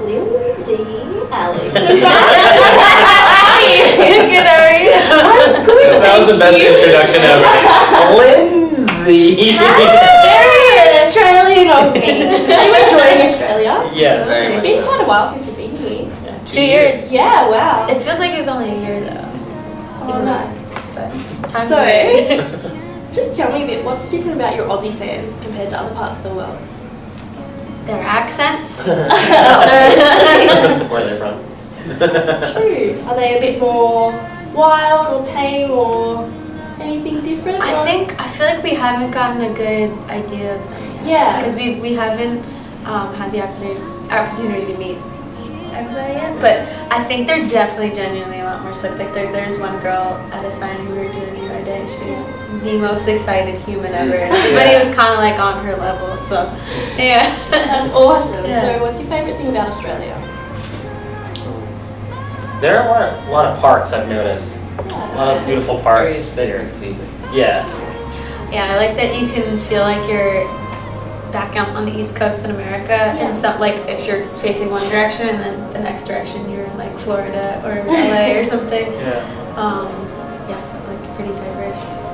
Lindsay, Alex. Good, are you? I'm good. That was the best introduction ever. Lindsay. Very Australian of me. Are you enjoying Australia? Yes. It's been quite a while since you've been here. Yeah, 2 years. Yeah, wow. It feels like it was only a year though. Oh, nice. But time So, to just tell me a bit, what's different about your Aussie fans compared to other parts of the world? their accents. Where they're from. True. Are they a bit more wild or tame or anything different? I feel like we haven't gotten a good idea of them yet. Yeah. Because we haven't had the opportunity to meet everybody yet. But I think they're definitely genuinely a lot more slick. Like there's one girl at a signing we were doing the other day. She's the most excited human ever. And everybody was kind of like on her level. So yeah. That's awesome. Yeah. So what's your favourite thing about Australia? There are a lot of parks I've noticed. A lot of beautiful Very parks. aesthetically pleasing. Yeah. Yeah, I like that you can feel like you're back out on the East Coast in America, Yeah. and some like if you're facing one direction and then the next direction you're in like Florida or LA or something. Yeah. Yeah, it's like pretty diverse.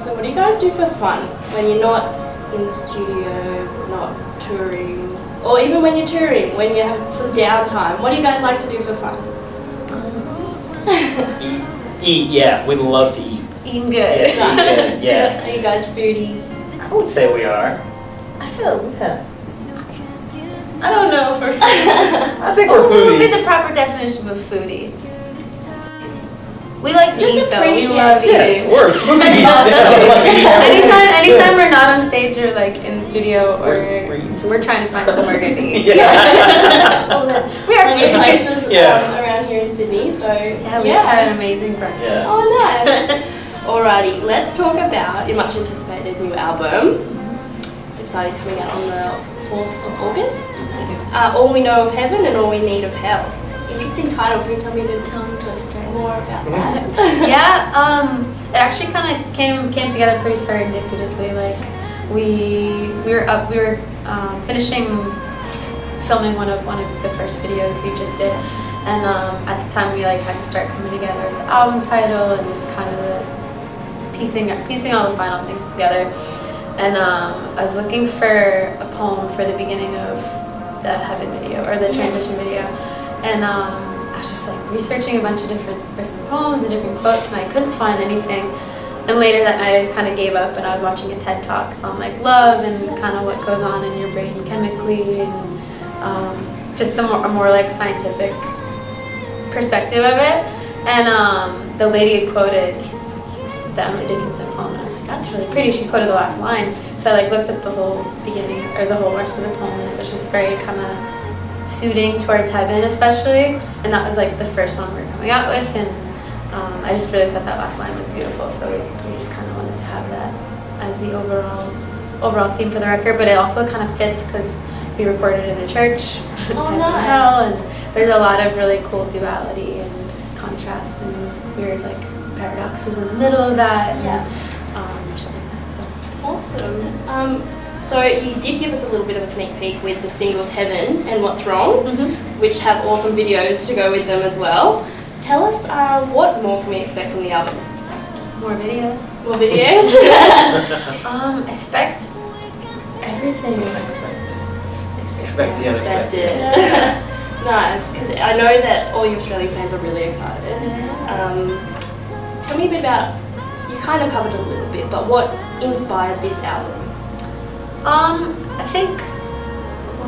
So what do you guys do for fun when you're not in the studio, not touring, or even when you're touring, when you have some downtime? What do you guys like to do for fun? Eat, yeah. We love to eat. Eating Yeah, good. eat good, yeah. Are you guys foodies? I would say we are. I feel. Yeah. I don't know for foodies. I think we're What would be the foodies. proper definition of a foodie? We like to Just eat though. appreciate- We love Yeah, eating. we're foodies. Anytime we're not on stage or like in the studio or we're trying to find somewhere good to eat. Yeah. Oh, there's We are plenty of foodies. places Yeah. around here in Sydney, so Yeah, we just had an amazing breakfast. Yeah. Oh, nice. Alrighty, let's talk about your much anticipated new album. It's exciting, coming out on the 4th of August. All We Know of Heaven and All We Need of Hell. Interesting title. Can you tell me a bit Tongue twister. more about that? Yeah, it actually kind of came together pretty serendipitously. Like we were finishing filming one of the first videos we just did, and at the time we like had to start coming together with the album title and just kind of piecing all the final things together. And I was looking for a poem for the beginning of the Heaven video or the transition video. And I was just like researching a bunch of different poems and different quotes, and I couldn't find anything. And later that night I just kind of gave up, and I was watching a TED Talks on like love and kind of what goes on in your brain chemically, and just a more like scientific perspective of it. And the lady had quoted the Emily Dickinson poem, and I was like, that's really pretty. She quoted the last line. So I like looked up the whole beginning or the whole rest of the poem, and it was just very kind of soothing towards heaven, especially, and that was like the first song we were coming out with, and I just really thought that last line was beautiful, so we just kind of wanted to have that as the overall theme for the record. But it also kind of fits because we recorded in a church. Oh, in nice. hell, and there's a lot of really cool duality and contrast and weird like paradoxes in the middle of that. Yeah. Which I like that. So. Awesome. So you did give us a little bit of a sneak peek with the singles Heaven and What's Wrong, which have awesome videos to go with them as well. Tell us what more can we expect from the album? More videos. More videos? Expect everything unexpected. Expect the unexpected. Nice, because I know that all your Australian fans are really excited. Tell me a bit about, you kind of covered it a little bit, but what inspired this album? I think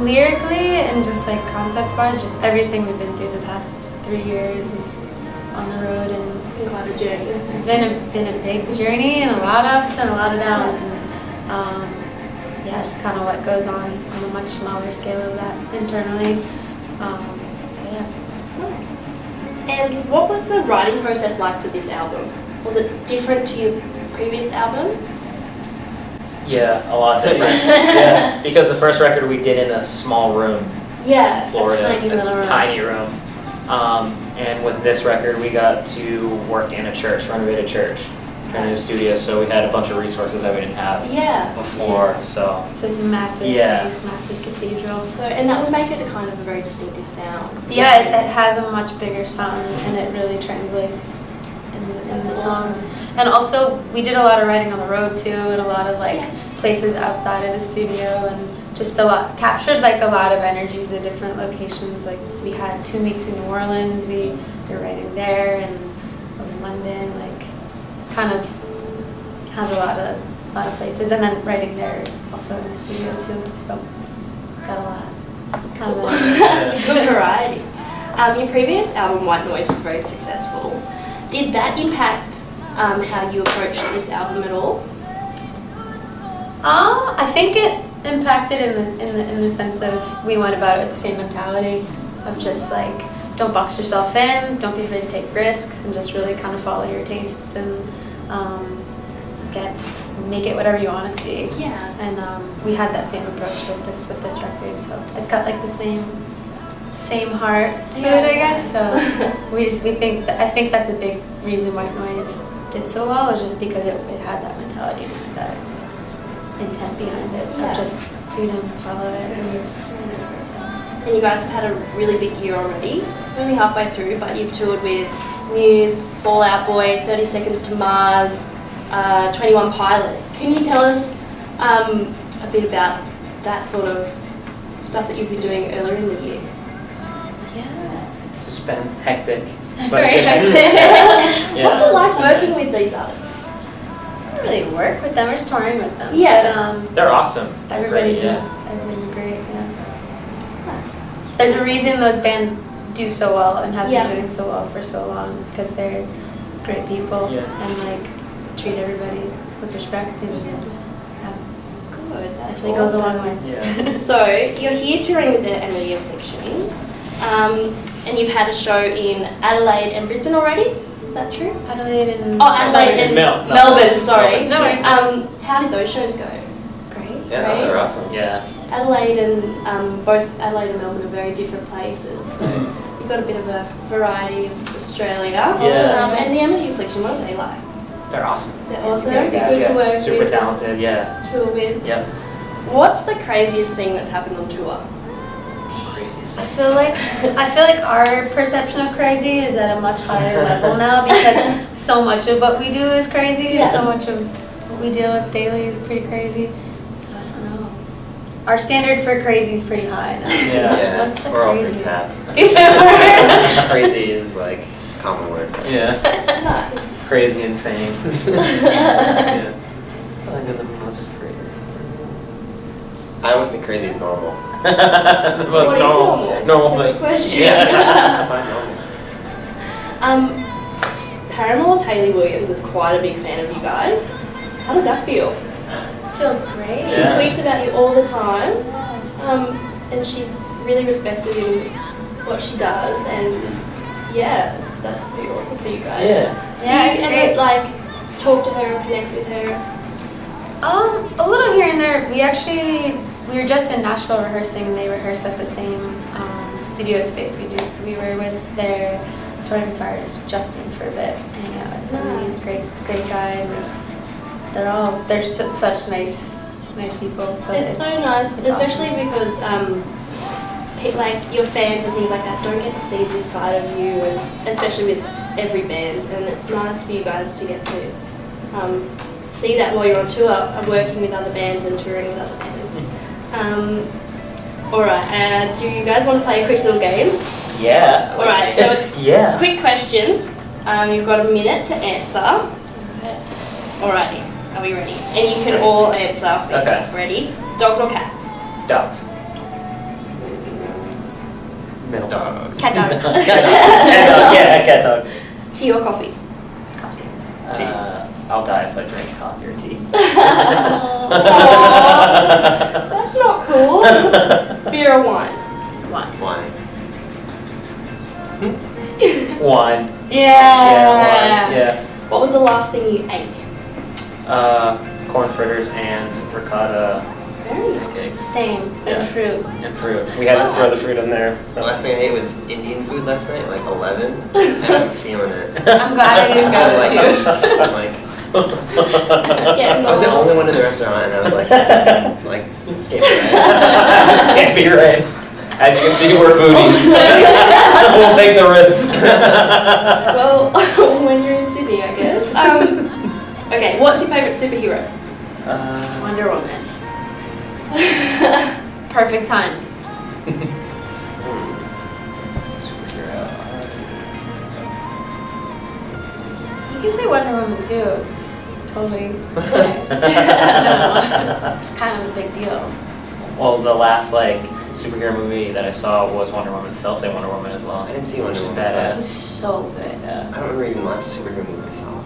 lyrically and just like concept-wise, just everything we've been through the past 3 years is on the road, and Been quite a journey. it's been a big journey and a lot of ups and a lot of downs, and yeah, just kind of what goes on a much smaller scale of that internally. So yeah. And what was the writing process like for this album? Was it different to your previous album? Yeah, a lot different. Yeah, because the first record we did in a small room, Yeah. Florida, tiny little room. tiny room. And with this record, we got to work in a church, renovate a church. in the studio, so we had a bunch of resources that we didn't have Yeah. before. So So it's massive Yeah. space, massive cathedral. So, and that would make it a kind of a very distinctive sound. Yeah, it has a much bigger sound, and it really translates in the That's songs. awesome. And also, we did a lot of writing on the road too, and a lot of like Yeah. places outside of the studio, and just a lot captured like a lot of energies at different locations. Like we had 2 weeks in New Orleans, we were writing there, and in London, like kind of has a lot of places, and then writing there also in the studio too. So it's got a lot, kind of. Good variety. Your previous album, White Noise, was very successful. Did that impact how you approached this album at all? I think it impacted in the sense of we went about it with the same mentality of just like don't box yourself in, don't be afraid to take risks, and just really kind of follow your tastes and just make it whatever you want it to be. Yeah. And we had that same approach with this record, so it's got like the same heart to it, I guess. So I think that's a big reason White Noise did so well, is just because it had that mentality, that intent behind it, Yeah. of just freedom, follow it. And you guys have had a really big year already. It's only halfway through, but you've toured with Muse, Fall Out Boy, 30 Seconds to Mars, 21 Pilots. Can you tell us a bit about that sort of stuff that you've been doing earlier in the year? Yeah. it's just been hectic. Very hectic. Yeah. What's it like It's been working nice. with these artists? I don't really work with them, we're just touring with them. Yeah. But They're awesome. everybody's Great, yeah. everybody's great, yeah. There's a reason those bands do so well and have Yeah. been doing so well for so long. It's because they're great people Yeah. and like treat everybody with respect, and Good. That's definitely goes a long way. Yeah. So you're here touring with the Amity Affliction, and you've had a show in Adelaide and Brisbane already. Is that true? Adelaide and Oh, Adelaide and Melbourne. Melbourne. Sorry. No worries. How did those shows go? Great. Yeah, Right? those are awesome. Yeah. Adelaide and both Adelaide and Melbourne are very different places. So Mhm. you've got a bit of a variety of Australia. Yeah. And the Amity Affliction, what are they like? They're awesome. They're awesome. Yeah, They're good to work Super with. talented. Yeah. Tour with. Yep. What's the craziest thing that's happened on tour? Craziest. I feel like our perception of crazy is at a much higher level now, because so much of what we do is crazy, Yeah. and so much of what we deal with daily is pretty crazy. So I don't know. Our standard for crazy is pretty high now. Yeah. What's the we're all crazy? pretty taps. Yeah. Crazy is like a common word for us. Yeah. Nice. Crazy, insane. Yeah. Probably been the most crazy. I always think crazy is normal. Most What is normal. Normal That's a thing. good question. Yeah, I find normal. Paramore's Hayley Williams is quite a big fan of you guys. How does that feel? Feels great. She Yeah. tweets about you all the time, and she's really respected in what she does, and yeah, that's pretty awesome for you guys. Yeah. Yeah, Do it's you great. ever like talk to her or connect with her? A little here and there. We were just in Nashville rehearsing, and they rehearse at the same studio space we do. So we were with their touring guitarist Justin for a bit, hanging out with him. And he's a great guy, and they're such nice people. So It's so nice, it's especially awesome. because like your fans and things like that don't get to see this side of you, and especially with every band. And it's nice for you guys to get to see that while you're on tour, of working with other bands and touring with other bands. Alright, do you guys want to play a quick little game? Yeah. Alright, so it's Yeah. quick questions. You've got a minute to answer. Alrighty, are we ready? And you can all answer for Okay. yourself. Ready? Dogs or cats? Dogs. Middle. Dogs. Cat dogs. Cat dog. Yeah, cat dog. Tea or coffee? Coffee. I'll die if I drink coffee or tea. That's not cool. Beer or wine? Wine. Wine. Yeah. Wine. Yeah. What was the last thing you ate? Corn fritters and ricotta Very nice. pancakes Same. Yeah. And fruit. and fruit. We had to throw the fruit in there. The So. last thing I ate was Indian food last night, like 11. And I'm feeling it. I'm glad I didn't I'm go with you. like Let's get in I was the the only one in the restaurant, and I was like, this can't be right. This can't be right. As you can see, we're foodies. We'll take the risk. Well, when you're in Sydney, I guess. Okay, what's your favourite superhero? Wonder Woman. Perfect time. Superhero. You can say Wonder Woman too. It's totally okay. It's kind of a big deal. Well, the last superhero movie that I saw was Wonder Woman. So I'll say Wonder Woman as well. I didn't see Wonder She's Woman. It's badass. so good. Yeah. I don't remember even the last superhero movie I saw. I'm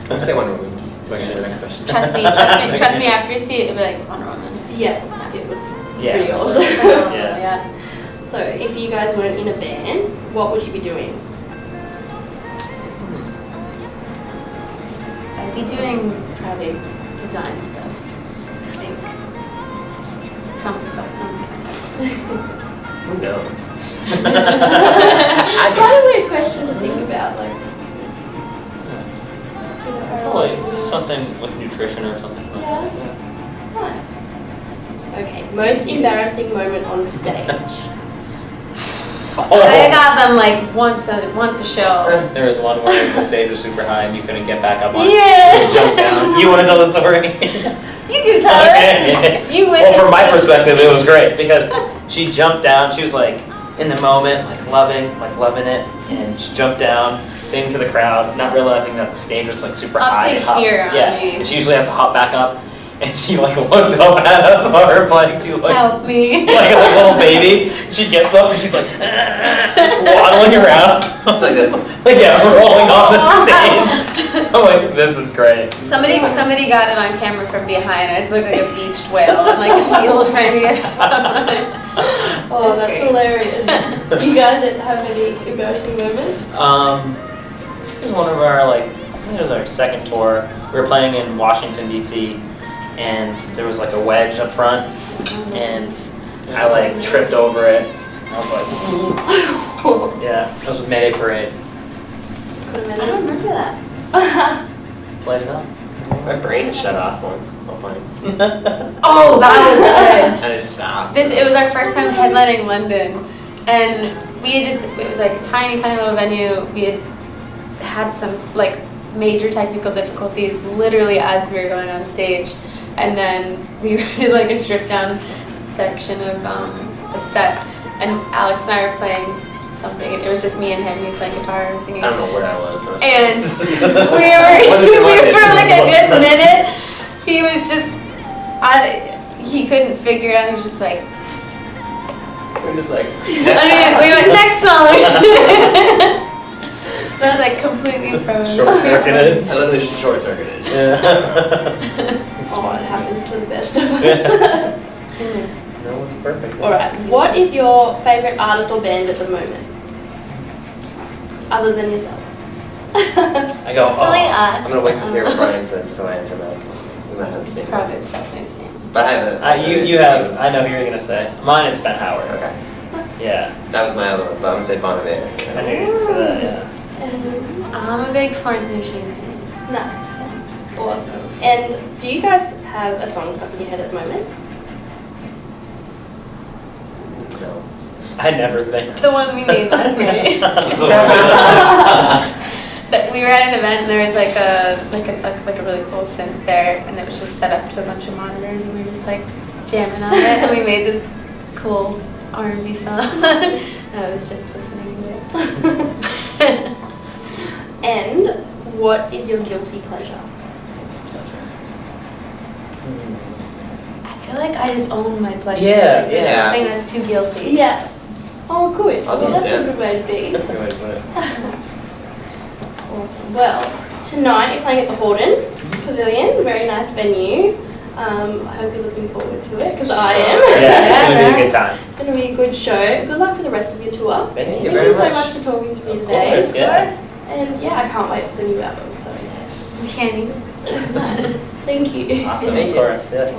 gonna say Wonder Woman, just so I can do the next question. Trust me. After you see it, it'll be like Wonder Woman. Yeah, it was Yeah. pretty awesome. Yeah. So, if you guys weren't in a band, what would you be doing? I'd be doing probably design stuff. I think. Some kind. Who knows? It's quite a weird question to think about, I feel like something with nutrition or something like Yeah. that. Nice. Okay, most embarrassing moment on stage. I got them once a show. There was one where the stage was super high and you couldn't get back up on it. Yeah. You jumped down. You want to tell the story? You can tell Okay. it. You Well, witnessed from my it. perspective, it was great because she jumped down. She was in the moment, loving it, and she jumped down, singing to the crowd, not realizing that the stage was super Up high. to hop- here on yeah, me. and she usually has to hop back up, and she looked up at us while we were playing. She was Help me. like a little baby. She gets up and she's waddling around. It's like this. Rolling on the stage. I'm like, this is great. Somebody got it on camera from behind. I just looked like a beached whale and a seal trying to get Oh, That's that's great. hilarious. Do you guys have any embarrassing moments? It was one of our I think it was our second tour. We were playing in Washington D.C. and there was a wedge up front, and I tripped over it. I was like, yeah, this was Mayday Parade. Could have I don't remember that. Played it up. My brain shut off once while playing. Oh, that was good. And I just stopped. It was our first time headlining London, and it was a tiny little venue. We had some major technical difficulties literally as we were going on stage, and then we did a stripped down section of the set, and Alex and I were playing something, and it was just me and him. He was playing guitar and singing. I don't know where I was. When I was And playing. we were for a good minute. He was just, he couldn't figure it out. He was just like, We're just we went next song. Just completely frozen. Short-circuited. I literally short-circuited. Yeah. Oh, it happens to the best of us. Humans. No one's perfect. Alright, what is your favourite artist or band at the moment? Other than yourself. I go, Hopefully oh. I'm gonna wait to hear what Brian says till I answer that, because we might have the It's same. probably definitely the same. But I have You have, I know who you're gonna say. Mine is Ben Howard. Okay. Yeah, That was my other one, but I'm gonna say Bon Iver. I knew you were gonna say that, yeah. I'm a big Florence and the Machine fan. Nice. Awesome. And do you guys have a song stuck in your head at the moment? No. I never think. The one we made last night. That we were at an event and there was a really cool synth there, and it was just set up to a bunch of monitors, and we were just jamming on it, and we made this cool R&B song. And I was just listening to it. And what is your guilty pleasure? I feel like I just own my pleasures. Yeah, There's yeah. nothing that's too guilty. Yeah. Oh, good. I'll Well, just- that's a yeah. good way to be. That's a good way to put it. Awesome. Well, tonight you're playing at the Horton Pavilion, very nice venue. I hope you're looking forward to it, because I am. Yeah, it's gonna be a good time. It's going to be a good show. Good luck for the rest of your tour. Thank you you. Thank very you so much. much for talking to me Of today. course, yeah. And yeah, I can't wait for the new album. So We can't even. thank you. Awesome, Thank of you. course, yeah.